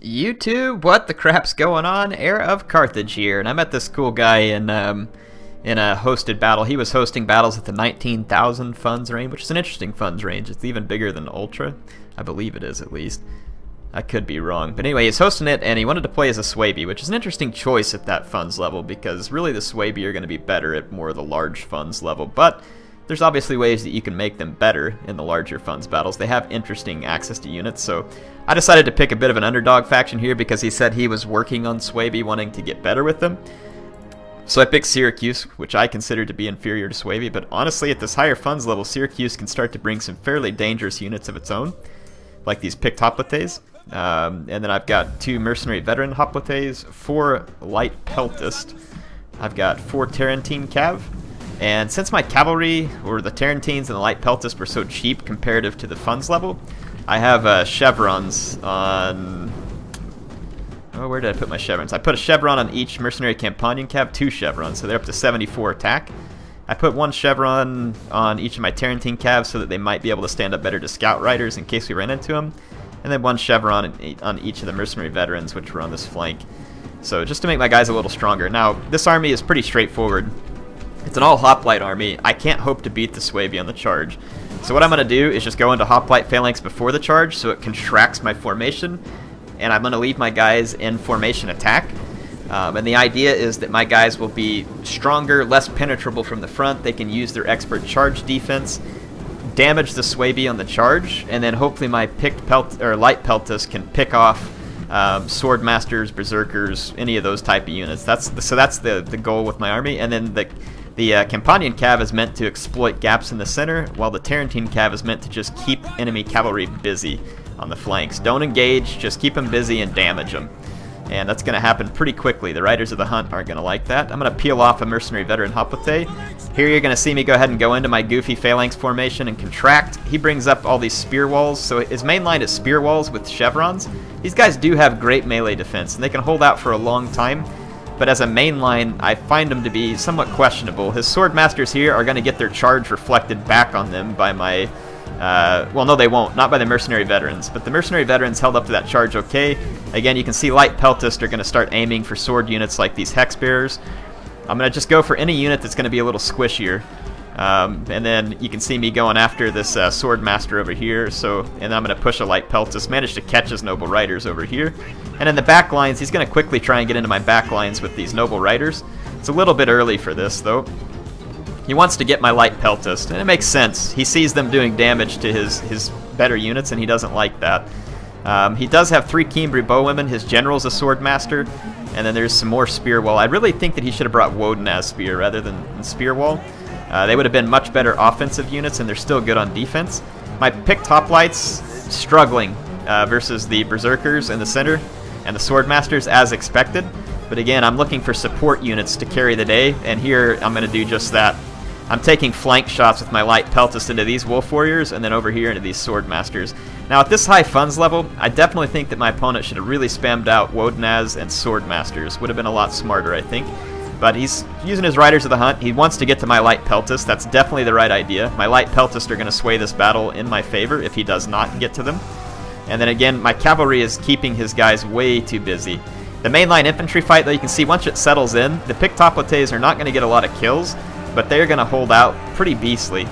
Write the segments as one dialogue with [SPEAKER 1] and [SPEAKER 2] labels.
[SPEAKER 1] YouTube, what the crap's going on? Heir of Carthage here, and I met this cool guy in a hosted battle. He was hosting battles at the 19,000 funds range, which is an interesting funds range. It's even bigger than Ultra. I believe it is, at least. I could be wrong. But anyway, he's hosting it, and he wanted to play as a Suebi, which is an interesting choice at that funds level, because really the Suebi are going to be better at more of the large funds level. But there's obviously ways that you can make them better in the larger funds battles. They have interesting access to units, so I decided to pick a bit of an underdog faction here because he said he was working on Suebi, wanting to get better with them. So I picked Syracuse, which I consider to be inferior to Suebi, but honestly at this higher funds level, Syracuse can start to bring some fairly dangerous units of its own, like these picked hoplites. And then I've got 2 mercenary veteran hoplites, 4 light peltist, I've got 4 Tarentine cav. And since my cavalry, or the Tarentines and the light peltist, were so cheap comparative to the funds level, I have chevrons on... Oh, where did I put my chevrons? I put a chevron on each mercenary Campanian cav, 2 chevrons, so they're up to 74 attack. I put 1 chevron on each of my Tarentine calves so that they might be able to stand up better to scout riders in case we ran into them. And then 1 chevron on each of the mercenary veterans, which were on this flank. So just to make my guys a little stronger. Now, this army is pretty straightforward. It's an all hoplite army. I can't hope to beat the Suebi on the charge. So what I'm going to do is just go into hoplite phalanx before the charge so it contracts my formation. And I'm going to leave my guys in formation attack. And the idea is that my guys will be stronger, less penetrable from the front. They can use their expert charge defense, damage the Suebi on the charge, and then hopefully my picked light peltist can pick off sword masters, berserkers, any of those type of units. That's the goal with my army. And then the Campanian cav is meant to exploit gaps in the center, while the Tarentine cav is meant to just keep enemy cavalry busy on the flanks. Don't engage, just keep them busy and damage them. And that's going to happen pretty quickly. The Riders of the Hunt aren't going to like that. I'm going to peel off a mercenary veteran hoplite. Here you're going to see me go ahead and go into my goofy phalanx formation and contract. He brings up all these spear walls. So his main line is spear walls with chevrons. These guys do have great melee defense, and they can hold out for a long time. But as a main line, I find them to be somewhat questionable. His sword masters here are going to get their charge reflected back on them by my... well, no, they won't. Not by the mercenary veterans. But the mercenary veterans held up to that charge okay. Again, you can see light peltist are going to start aiming for sword units like these hex bearers. I'm going to just go for any unit that's going to be a little squishier. And then you can see me going after this sword master over here. And then I'm going to push a light peltist. Manage to catch his noble riders over here. And in the back lines, he's going to quickly try and get into my back lines with these noble riders. It's a little bit early for this, though. He wants to get my light peltist, and it makes sense. He sees them doing damage to his better units, and he doesn't like that. He does have 3 Kimbri bowwomen. His general's a sword master, and then there's some more spear wall. I really think that he should have brought Woden as spear rather than spear wall. They would have been much better offensive units, and they're still good on defense. My picked hoplites struggling versus the berserkers in the center and the sword masters as expected. But again, I'm looking for support units to carry the day, and here I'm going to do just that. I'm taking flank shots with my light peltist into these wolf warriors, and then over here into these sword masters. Now at this high funds level, I definitely think that my opponent should have really spammed out Wodenaz and sword masters. Would have been a lot smarter, I think. But he's using his Riders of the Hunt. He wants to get to my light peltist. That's definitely the right idea. My light peltist are going to sway this battle in my favor if he does not get to them. And then again, my cavalry is keeping his guys way too busy. The mainline infantry fight, though, you can see once it settles in, the picked hoplites are not going to get a lot of kills, but they're going to hold out pretty beastly,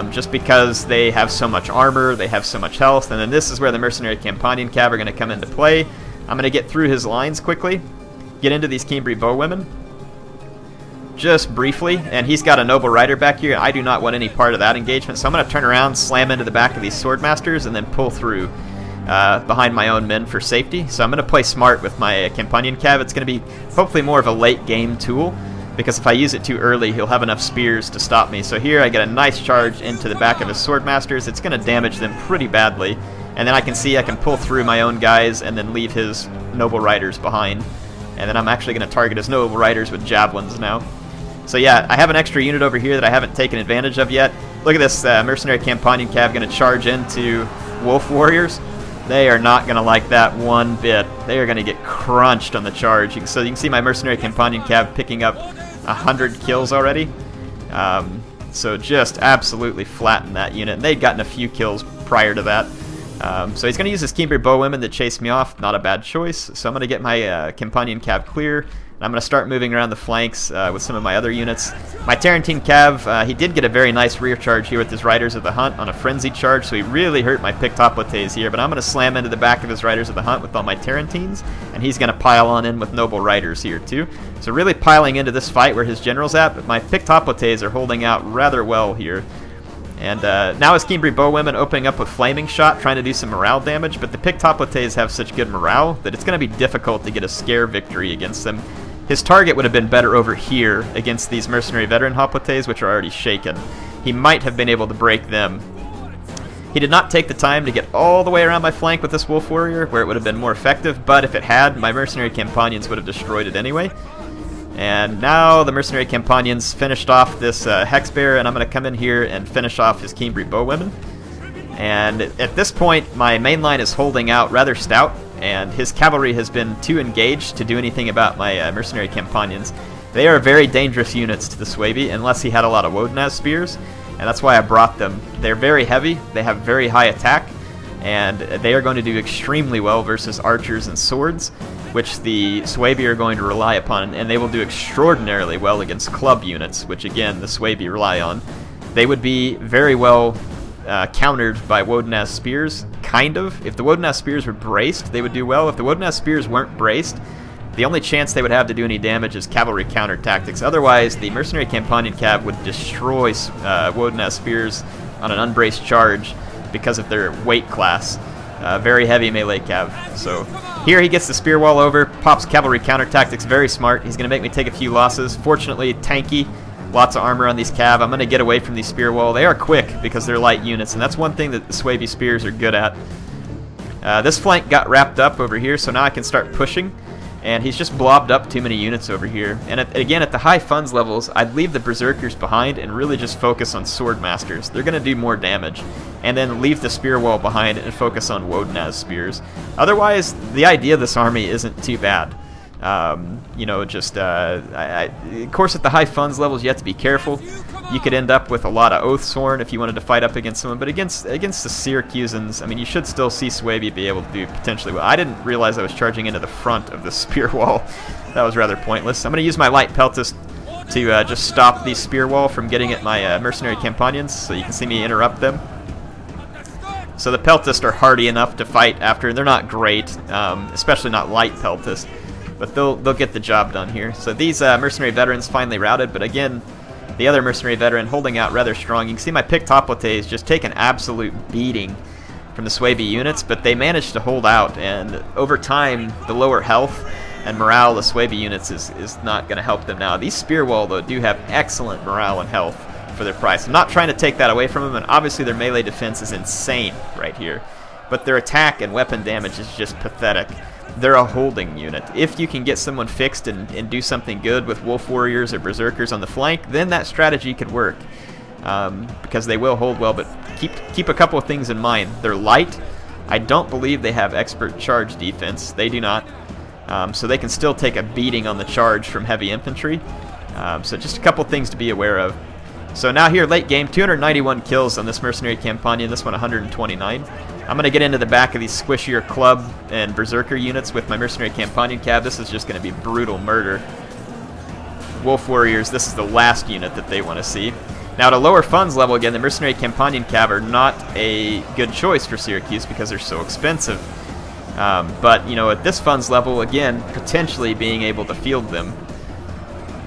[SPEAKER 1] just because they have so much armor, they have so much health, and then this is where the mercenary Campanian cav are going to come into play. I'm going to get through his lines quickly, get into these Kimbri bowwomen, just briefly, and he's got a noble rider back here, and I do not want any part of that engagement, so I'm going to turn around, slam into the back of these sword masters, and then pull through behind my own men for safety. So I'm going to play smart with my Campanian cav. It's going to be hopefully more of a late game tool, because if I use it too early, he'll have enough spears to stop me. So here I get a nice charge into the back of his sword masters. It's going to damage them pretty badly, and then I can see I can pull through my own guys and then leave his noble riders behind. And then I'm actually going to target his noble riders with javelins now. So yeah, I have an extra unit over here that I haven't taken advantage of yet. Look at this mercenary Campanian cav going to charge into wolf warriors. They are not going to like that one bit. They are going to get crunched on the charge. So you can see my mercenary Campanian cav picking up 100 kills already. So just absolutely flattened that unit. And they'd gotten a few kills prior to that. So he's going to use his Keenberry Bowwomen to chase me off. Not a bad choice. So I'm going to get my Companion Cav clear. And I'm going to start moving around the flanks with some of my other units. My Tarantine Cav, he did get a very nice rear charge here with his Riders of the Hunt on a frenzied charge, so he really hurt my Pictopotes here, but I'm going to slam into the back of his Riders of the Hunt with all my Tarantines, and he's going to pile on in with Noble Riders here too. So really piling into this fight where his general's at, but my Pictopotes are holding out rather well here. And now his Keenberry Bowwomen opening up with Flaming Shot, trying to do some morale damage, but the Pictopotes have such good morale that it's going to be difficult to get a scare victory against them. His target would have been better over here against these Mercenary Veteran Hoplites, which are already shaken. He might have been able to break them. He did not take the time to get all the way around my flank with this Wolf Warrior, where it would have been more effective, but if it had, my Mercenary Companions would have destroyed it anyway. And now the Mercenary Companions finished off this Hex Bear, and I'm going to come in here and finish off his Keenberry Bowwomen. And at this point, my main line is holding out rather stout, and his cavalry has been too engaged to do anything about my Mercenary Companions. They are very dangerous units to the Suebi, unless he had a lot of Wodenaz spears, and that's why I brought them. They're very heavy, they have very high attack, and they are going to do extremely well versus archers and swords, which the Suebi are going to rely upon, and they will do extraordinarily well against club units, which again the Suebi rely on. They would be very well countered by Wodenaz spears, kind of. If the Wodenaz spears were braced, they would do well. If the Wodenaz spears weren't braced, the only chance they would have to do any damage is cavalry counter tactics. Otherwise, the Mercenary Companion Cav would destroy Wodenaz spears on an unbraced charge because of their weight class. Very heavy melee cav. So here he gets the spear wall over, pops cavalry counter tactics, very smart. He's going to make me take a few losses. Fortunately, tanky. Lots of armor on these cav. I'm going to get away from these spear wall. They are quick because they're light units, and that's one thing that the Suebi spears are good at. This flank got wrapped up over here, so now I can start pushing, and he's just blobbed up too many units over here. And again, at the high funds levels, I'd leave the Berserkers behind and really just focus on Sword Masters. They're going to do more damage. And then leave the spear wall behind and focus on Wodenaz spears. Otherwise, the idea of this army isn't too bad. You know, just, of course at the high funds levels you have to be careful. You could end up with a lot of Oathsworn if you wanted to fight up against someone, but against the Syracusans, I mean, you should still see Suebi be able to do potentially well. I didn't realize I was charging into the front of the spear wall. That was rather pointless. I'm going to use my Light Peltist to just stop the spear wall from getting at my Mercenary Companions, so you can see me interrupt them. So the Peltist are hardy enough to fight after. They're not great, especially not Light Peltist, but they'll get the job done here. So these Mercenary Veterans finally routed, but again, the other Mercenary Veteran holding out rather strong. You can see my Pictopotes just take an absolute beating from the Suebi units, but they managed to hold out, and over time, the lower health and morale of the Suebi units is not going to help them now. These Spear Wall, though, do have excellent morale and health for their price. I'm not trying to take that away from them, and obviously their melee defense is insane right here, but their attack and weapon damage is just pathetic. They're a holding unit. If you can get someone fixed and do something good with Wolf Warriors or Berserkers on the flank, then that strategy could work, because they will hold well, but keep a couple of things in mind. They're light. I don't believe they have expert charge defense. They do not. So they can still take a beating on the charge from heavy infantry. So just a couple things to be aware of. So now here, late game, 291 kills on this Mercenary Companion, this one 129. I'm going to get into the back of these squishier Club and Berserker units with my Mercenary Companion Cav. This is just going to be brutal murder. Wolf Warriors, this is the last unit that they want to see. Now at a lower funds level, again, the Mercenary Companion Cav are not a good choice for Syracuse because they're so expensive. But, you know, at this funds level, again, potentially being able to field them.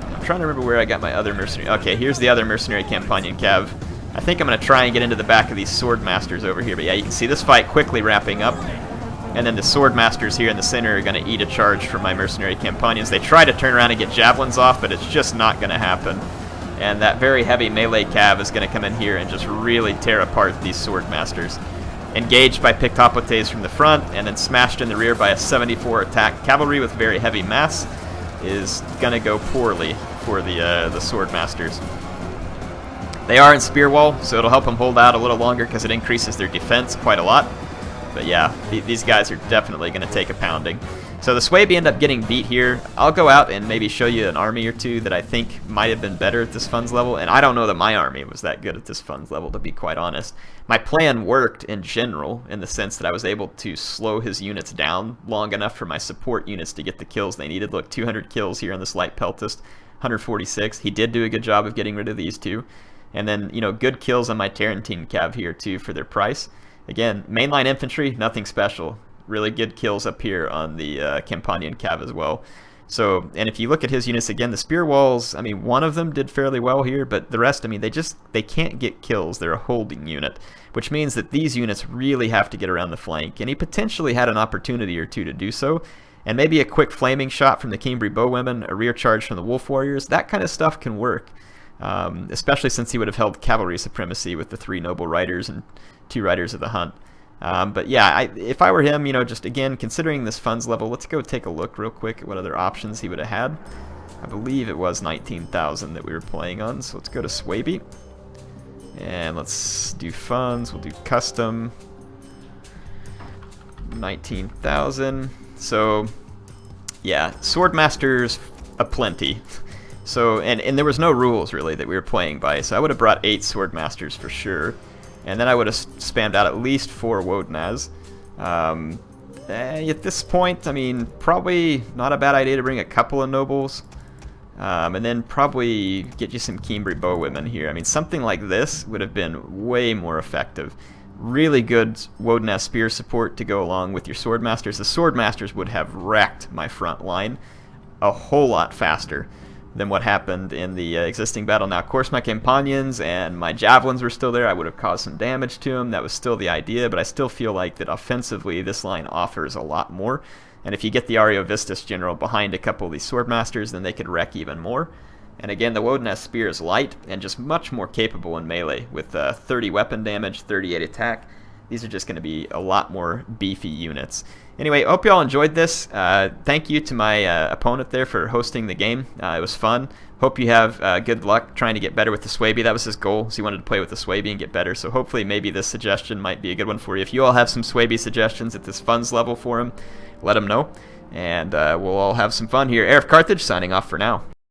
[SPEAKER 1] I'm trying to remember where I got my other Mercenary. Okay, here's the other Mercenary Companion Cav. I think I'm going to try and get into the back of these Sword Masters over here. But yeah, you can see this fight quickly wrapping up. And then the Sword Masters here in the center are going to eat a charge from my Mercenary Companions. They try to turn around and get Javelins off, but it's just not going to happen. And that very heavy melee Cav is going to come in here and just really tear apart these Sword Masters. Engaged by Pictopotes from the front, and then smashed in the rear by a 74 attack cavalry with very heavy mass is going to go poorly for the Sword Masters. They are in Spear Wall, so it'll help them hold out a little longer because it increases their defense quite a lot. But yeah, these guys are definitely going to take a pounding. So the Suebi end up getting beat here. I'll go out and maybe show you an army or two that I think might have been better at this funds level, and I don't know that my army was that good at this funds level, to be quite honest. My plan worked in general, in the sense that I was able to slow his units down long enough for my support units to get the kills they needed. Look, 200 kills here on this light peltist, 146. He did do a good job of getting rid of these two. And then, you know, good kills on my Tarantine cav here too for their price. Again, mainline infantry, nothing special. Really good kills up here on the Campanian cav as well. So, and if you look at his units again, the spear walls, I mean, one of them did fairly well here, but the rest, I mean, they can't get kills. They're a holding unit, which means that these units really have to get around the flank, and he potentially had an opportunity or two to do so. And maybe a quick flaming shot from the Cambry bowwomen, a rear charge from the wolf warriors, that kind of stuff can work. Especially since he would have held cavalry supremacy with the 3 noble riders and 2 riders of the hunt. But yeah, if I were him, you know, just again, considering this funds level, let's go take a look real quick at what other options he would have had. I believe it was 19,000 that we were playing on, so let's go to Suebi. And let's do funds, we'll do custom. 19,000. So, yeah, Swordmasters aplenty. So, and there was no rules really that we were playing by, so I would have brought 8 Swordmasters for sure. And then I would have spammed out at least 4 Wodenaz. At this point, I mean, probably not a bad idea to bring a couple of nobles. And then probably get you some Cambry bowwomen here. I mean, something like this would have been way more effective. Really good Wodenaz spear support to go along with your Swordmasters. The Swordmasters would have wrecked my front line a whole lot faster than what happened in the existing battle. Now, of course, my Campanians and my Javelins were still there. I would have caused some damage to them. That was still the idea, but I still feel like that offensively this line offers a lot more. And if you get the Ariovistus General behind a couple of these Swordmasters, then they could wreck even more. And again, the Wodenaz Spear is light and just much more capable in melee with 30 weapon damage, 38 attack. These are just going to be a lot more beefy units. Anyway, hope you all enjoyed this. Thank you to my opponent there for hosting the game. It was fun. Hope you have good luck trying to get better with the Suebi. That was his goal, so he wanted to play with the Suebi and get better. So hopefully maybe this suggestion might be a good one for you. If you all have some Suebi suggestions at this funds level for him, let him know. And we'll all have some fun here. HeirofCarthage signing off for now.